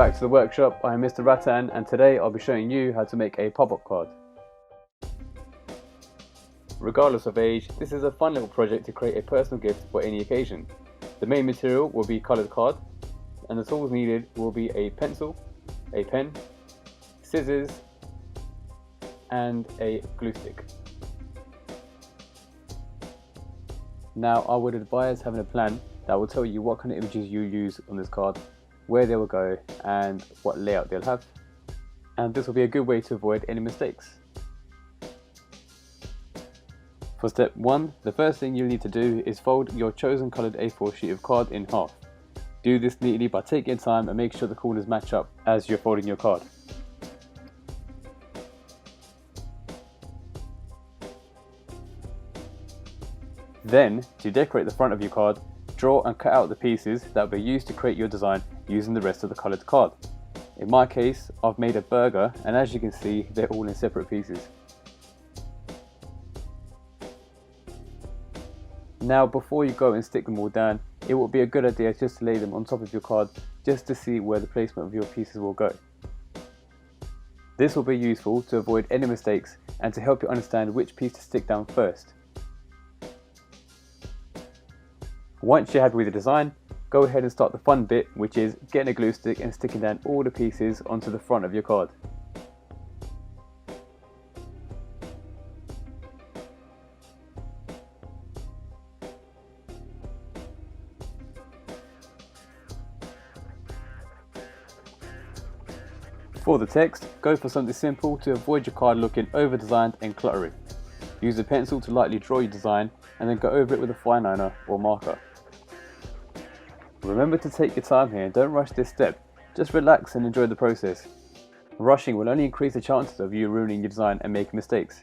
back to the workshop. I am Mr. Rattan and today I'll be showing you how to make a pop-up card. Regardless of age, this is a fun little project to create a personal gift for any occasion. The main material will be coloured card and the tools needed will be a pencil, a pen, scissors and a glue stick. Now I would advise having a plan that will tell you what kind of images you use on this card, where they will go and what layout they'll have, and this will be a good way to avoid any mistakes. For step 1, the first thing you need to do is fold your chosen coloured A4 sheet of card in half. Do this neatly by taking your time and make sure the corners match up as you're folding your card. Then, to decorate the front of your card, draw and cut out the pieces that will be used to create your design using the rest of the coloured card. In my case, I've made a burger and as you can see, they're all in separate pieces. Now before you go and stick them all down, it would be a good idea just to lay them on top of your card just to see where the placement of your pieces will go. This will be useful to avoid any mistakes and to help you understand which piece to stick down first. Once you're happy with the design, go ahead and start the fun bit, which is getting a glue stick and sticking down all the pieces onto the front of your card. For the text, go for something simple to avoid your card looking over designed and cluttery. Use a pencil to lightly draw your design and then go over it with a fine liner or marker. Remember to take your time here, don't rush this step, just relax and enjoy the process. Rushing will only increase the chances of you ruining your design and making mistakes.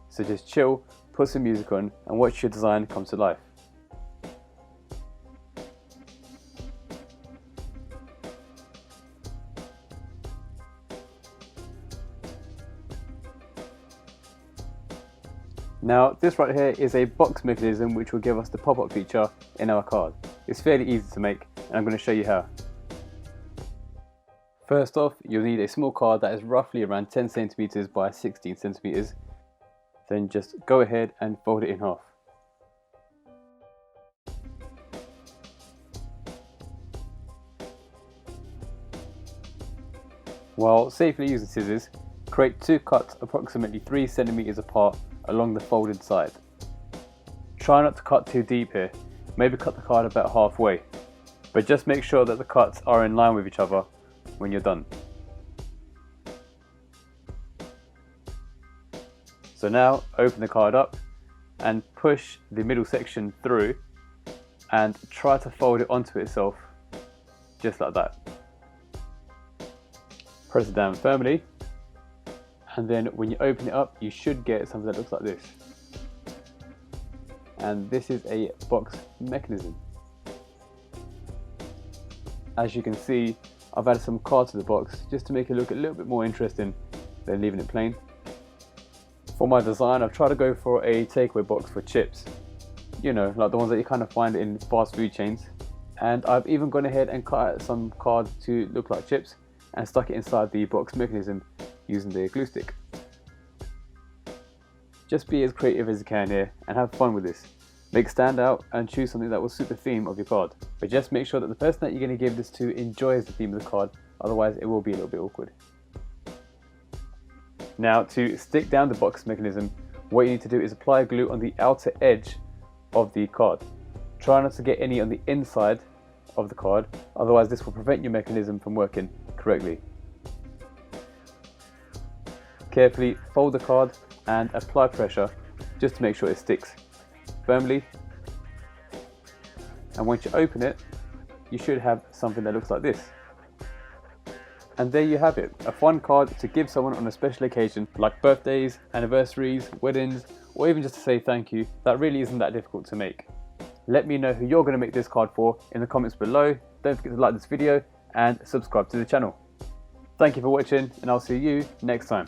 So just chill, put some music on and watch your design come to life. Now this right here is a box mechanism which will give us the pop-up feature in our card. It's fairly easy to make and I'm going to show you how. First off, you'll need a small card that is roughly around 10 centimeters by 16 centimeters. Then just go ahead and fold it in half. While safely using scissors, create 2 cuts approximately 3 centimeters apart along the folded side. Try not to cut too deep here, maybe cut the card about halfway, but just make sure that the cuts are in line with each other when you're done. So now open the card up and push the middle section through and try to fold it onto itself just like that. Press it down firmly. And then when you open it up, you should get something that looks like this. And this is a box mechanism. As you can see, I've added some cards to the box just to make it look a little bit more interesting than leaving it plain. For my design, I've tried to go for a takeaway box for chips. You know, like the ones that you kind of find in fast food chains. And I've even gone ahead and cut out some cards to look like chips and stuck it inside the box mechanism using the glue stick. Just be as creative as you can here and have fun with this. Make stand out and choose something that will suit the theme of your card. But just make sure that the person that you're going to give this to enjoys the theme of the card, otherwise it will be a little bit awkward. Now to stick down the box mechanism, what you need to do is apply glue on the outer edge of the card. Try not to get any on the inside of the card, otherwise this will prevent your mechanism from working correctly. Carefully fold the card and apply pressure just to make sure it sticks firmly. And once you open it, you should have something that looks like this. And there you have it, a fun card to give someone on a special occasion like birthdays, anniversaries, weddings, or even just to say thank you. That really isn't that difficult to make. Let me know who you're going to make this card for in the comments below. Don't forget to like this video and subscribe to the channel. Thank you for watching and I'll see you next time.